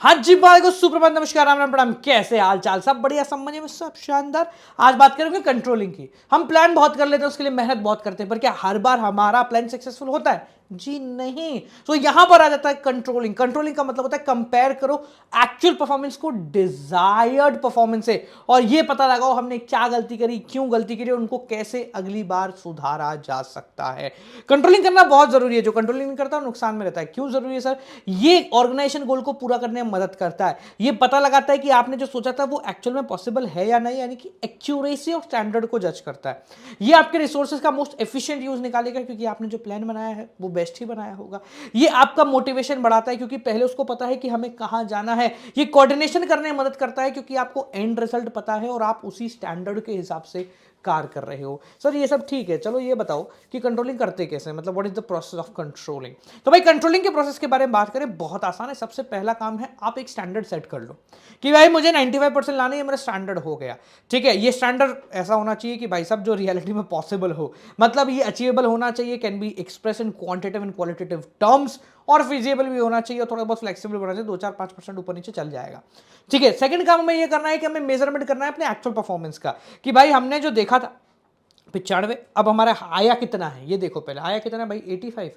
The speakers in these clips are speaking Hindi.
हाँ जी भाई को सुप्रभात, नमस्कार, राम राम, प्रणाम। कैसे हाल चाल? सब बढ़िया, सब मजे में, सब शानदार। आज बात करेंगे कंट्रोलिंग की। हम प्लान बहुत कर लेते हैं, उसके लिए मेहनत बहुत करते हैं, पर क्या हर बार हमारा प्लान सक्सेसफुल होता है? जी नहीं। तो यहां पर आ जाता है कंट्रोलिंग। कंट्रोलिंग का मतलब होता है कंपेयर करो एक्चुअल परफॉर्मेंस को डिजायर्ड परफॉर्मेंस से, और ये पता लगाओ हमने क्या गलती करी, क्यों गलती करी, और उनको कैसे अगली बार सुधारा जा सकता है। कंट्रोलिंग करना बहुत जरूरी है। जो कंट्रोलिंग नहीं करता नुकसान में रहता है। क्यों जरूरी है सर? ये ऑर्गेनाइजेशन गोल को पूरा करने में मदद करता है। ये पता लगाता है कि आपने जो सोचा था वो एक्चुअल में पॉसिबल है या नहीं, यानी कि एक्यूरेसी ऑफ स्टैंडर्ड को जज करता है। ये आपके रिसोर्सेज का मोस्ट एफिशिएंट यूज निकालेगा, क्योंकि आपने जो प्लान बनाया है वो बेस्ट ही बनाया होगा। ये आपका मोटिवेशन बढ़ाता है, क्योंकि पहले उसको पता है कि हमें कहां जाना है। ये कोऑर्डिनेशन करने में मदद करता है, क्योंकि आपको एंड रिजल्ट पता है और आप उसी स्टैंडर्ड के हिसाब से कार्य कर रहे हो। सर ये सब ठीक है, चलो ये बताओ कि कंट्रोलिंग करते कैसे, मतलब what is the process of controlling. तो भाई कंट्रोलिंग के प्रोसेस के बारे में बात करें, बहुत आसान है। सबसे पहला काम है आप एक स्टैंडर्ड सेट कर लो कि भाई मुझे 95% लाने, ये मेरा स्टैंडर्ड हो गया। ठीक है, ये स्टैंडर्ड ऐसा होना चाहिए कि भाई साहब जो रियलिटी में पॉसिबल हो, मतलब ये अचीवेबल होना चाहिए, can be express in quantitative and qualitative terms, और फिजिबल भी होना चाहिए, और थोड़ा बहुत फ्लेक्सिबल होना चाहिए। 2-4-5% ऊपर नीचे चल जाएगा। ठीक है, सेकंड काम हमें ये करना है कि हमें मेजरमेंट करना है अपने एक्चुअल परफॉर्मेंस का, कि भाई हमने जो देखा था 95, अब हमारा आया कितना है ये देखो। पहले आया कितना है भाई? 85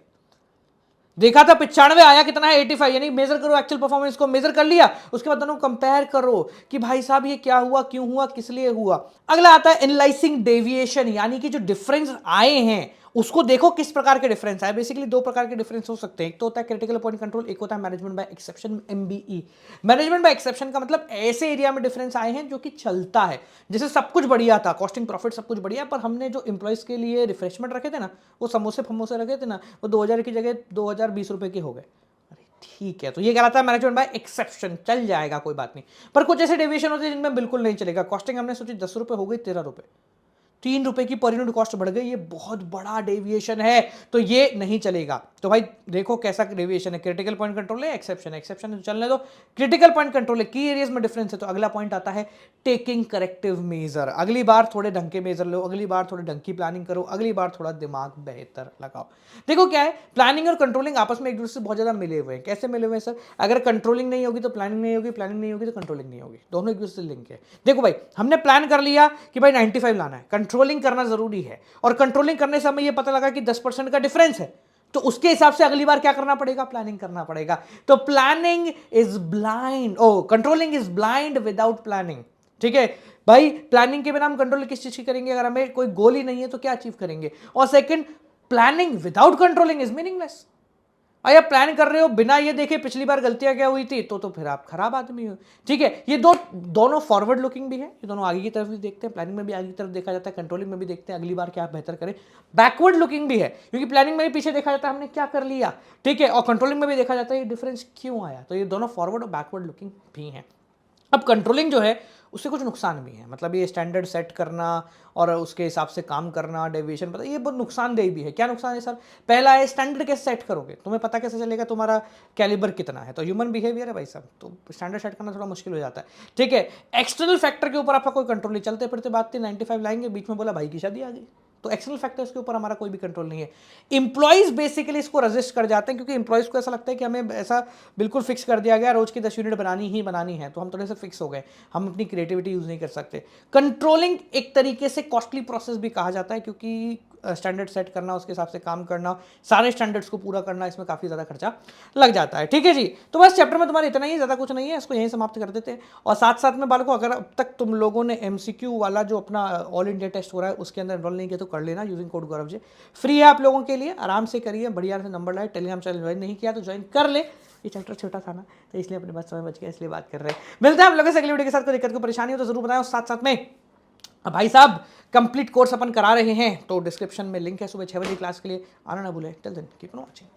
देखा था, 95 आया कितना है? 85। यानी मेजर करो एक्चुअल परफॉर्मेंस को, मेजर कर लिया, उसके बाद दोनों कंपेयर करो कि भाई साहब ये क्या हुआ, क्यों हुआ, किस लिए हुआ। अगला आता है एनालाइजिंग डेविएशन, यानी कि जो डिफरेंस आए हैं उसको देखो किस प्रकार के डिफरेंस आए। बेसिकली दो प्रकार के डिफरेंस हो सकते हैं। एक तो होता है क्रिटिकल पॉइंट कंट्रोल, एक होता है management by exception, MBE. Management by exception का मतलब ऐसे एरिया में डिफरेंस आए हैं जो कि चलता है। जैसे सब कुछ बढ़िया था, कॉस्टिंग प्रॉफिट सब कुछ बढ़िया, पर हमने जो एम्प्लॉइज के लिए रिफ्रेशमेंट रखे थे ना, वो समोसे फमोसे रखे थे ना, वो 2000 की जगह 2020 रुपए के हो गए। अरे ठीक है, तो ये कहलाता है मैनेजमेंट बाय एक्सेप्शन, चल जाएगा कोई बात नहीं। पर कुछ ऐसे डेविएशन होते हैं जिनमें बिल्कुल नहीं चलेगा। कॉस्टिंग हमने सोची 10 रुपए, हो गई 13 रुपए। 3 रुपए की पर यूनिट कॉस्ट बढ़ गई, ये बहुत बड़ा डेविएशन है, तो ये नहीं चलेगा। तो भाई देखो कैसा डेविएशन है, क्रिटिकल पॉइंट कंट्रोल है, एक्सेप्शन एक्सेप्शन चलने दो, क्रिटिकल पॉइंट कंट्रोल है, की एरियाज में डिफरेंस है। तो अगला पॉइंट आता है टेकिंग करेक्टिव मेजर। अगली बार थोड़े ढंग के मेजर लो, अगली बार थोड़े ढंग की प्लानिंग करो, अगली बार थोड़ा दिमाग बेहतर लगाओ। देखो क्या है, प्लानिंग और कंट्रोलिंग आपस में एक दूसरे से बहुत ज्यादा मिले हुए हैं। कैसे मिले हुए हैं सर? अगर कंट्रोलिंग नहीं होगी तो प्लानिंग नहीं होगी, प्लानिंग नहीं होगी तो कंट्रोलिंग नहीं होगी, दोनों एक दूसरे से लिंक है। देखो भाई, हमने प्लान कर लिया कि भाई 95 लाना है, कंट्रोलिंग करना जरूरी है, और कंट्रोलिंग करने से हमें यह पता लगा कि 10% का डिफरेंस है, तो उसके हिसाब से अगली बार क्या करना पड़ेगा? प्लानिंग करना पड़ेगा। तो planning is blind, or controlling is blind without planning. ठीक है भाई, प्लानिंग के बिना हम कंट्रोल किस चीज की करेंगे? अगर हमें कोई गोल ही नहीं है तो क्या अचीव करेंगे? और second, planning without controlling is meaningless. अरे आप प्लान कर रहे हो बिना ये देखे पिछली बार गलतियां क्या हुई थी, तो फिर आप खराब आदमी हो। ठीक है, ये दोनों फॉरवर्ड लुकिंग भी है, ये दोनों आगे की तरफ भी देखते हैं। प्लानिंग में भी आगे की तरफ देखा जाता है, कंट्रोलिंग में भी देखते हैं अगली बार क्या बेहतर करें। बैकवर्ड लुकिंग भी है, क्योंकि प्लानिंग में भी पीछे देखा जाता है हमने क्या कर लिया। ठीक है, और कंट्रोलिंग में भी देखा जाता है ये डिफरेंस क्यों आया। तो ये दोनों फॉरवर्ड और बैकवर्ड लुकिंग भी है। अब कंट्रोलिंग जो है उससे कुछ नुकसान भी है, मतलब ये स्टैंडर्ड सेट करना और उसके हिसाब से काम करना, डेविएशन पता, ये बहुत नुकसानदेह भी है। क्या नुकसान है सर? पहला है स्टैंडर्ड कैसे सेट करोगे, तुम्हें पता कैसे चलेगा तुम्हारा कैलिबर कितना है? तो ह्यूमन बिहेवियर है भाई साहब, तो स्टैंडर्ड सेट करना थोड़ा मुश्किल हो जाता है। ठीक है, एक्सटर्नल फैक्टर के ऊपर आपका कोई कंट्रोल नहीं। चलते फिरते बात थी 95 लाएंगे, बीच में बोला भाई की शादी आ गई, तो एक्सटर्नल फैक्टर्स के ऊपर हमारा कोई भी कंट्रोल नहीं है। इंप्लॉइज बेसिकली इसको रजिस्ट कर जाते हैं, क्योंकि इंप्लॉइज को ऐसा लगता है कि हमें ऐसा बिल्कुल फिक्स कर दिया गया, रोज की 10 यूनिट बनानी ही बनानी है, तो हम थोड़े से फिक्स हो गए, हम अपनी क्रिएटिविटी यूज नहीं कर सकते। कंट्रोलिंग एक तरीके से कॉस्टली प्रोसेस भी कहा जाता है, क्योंकि स्टैंडर्ड सेट करना, उसके हिसाब से काम करना, सारे स्टैंडर्ड्स को पूरा करना, इसमें काफी ज्यादा खर्चा लग जाता है। ठीक है जी, तो बस चैप्टर में तुम्हारा इतना ही, ज्यादा कुछ नहीं है, इसको यहीं समाप्त कर देते हैं। और साथ साथ में बालकों, अगर अब तक तुम लोगों ने एमसीक्यू वाला जो अपना ऑल इंडिया टेस्ट हो रहा है उसके अंदर एनरोल नहीं किया तो कर लेना, using code Gaurav ji. Free है आप लोगों के लिए, आराम से करिए, बढ़िया से नंबर लाए। टेलीग्राम चैनल ज्वाइन नहीं किया तो ज्वाइन कर ले, ये चैप्टर छोटा था ना, तो इसलिए अपने पास समय बच गया, इसलिए बात कर रहे हैं। मिलते हैं आप लोगों से अगली वीडियो के साथ। कोई दिक्कत को परेशानी हो तो जरूर बताएं। साथ साथ में भाई साहब कंप्लीट कोर्स अपन करा रहे हैं, तो डिस्क्रिप्शन में लिंक है, सुबह 6 बजे क्लास के लिए आना ना भूलें। Till then keep on watching.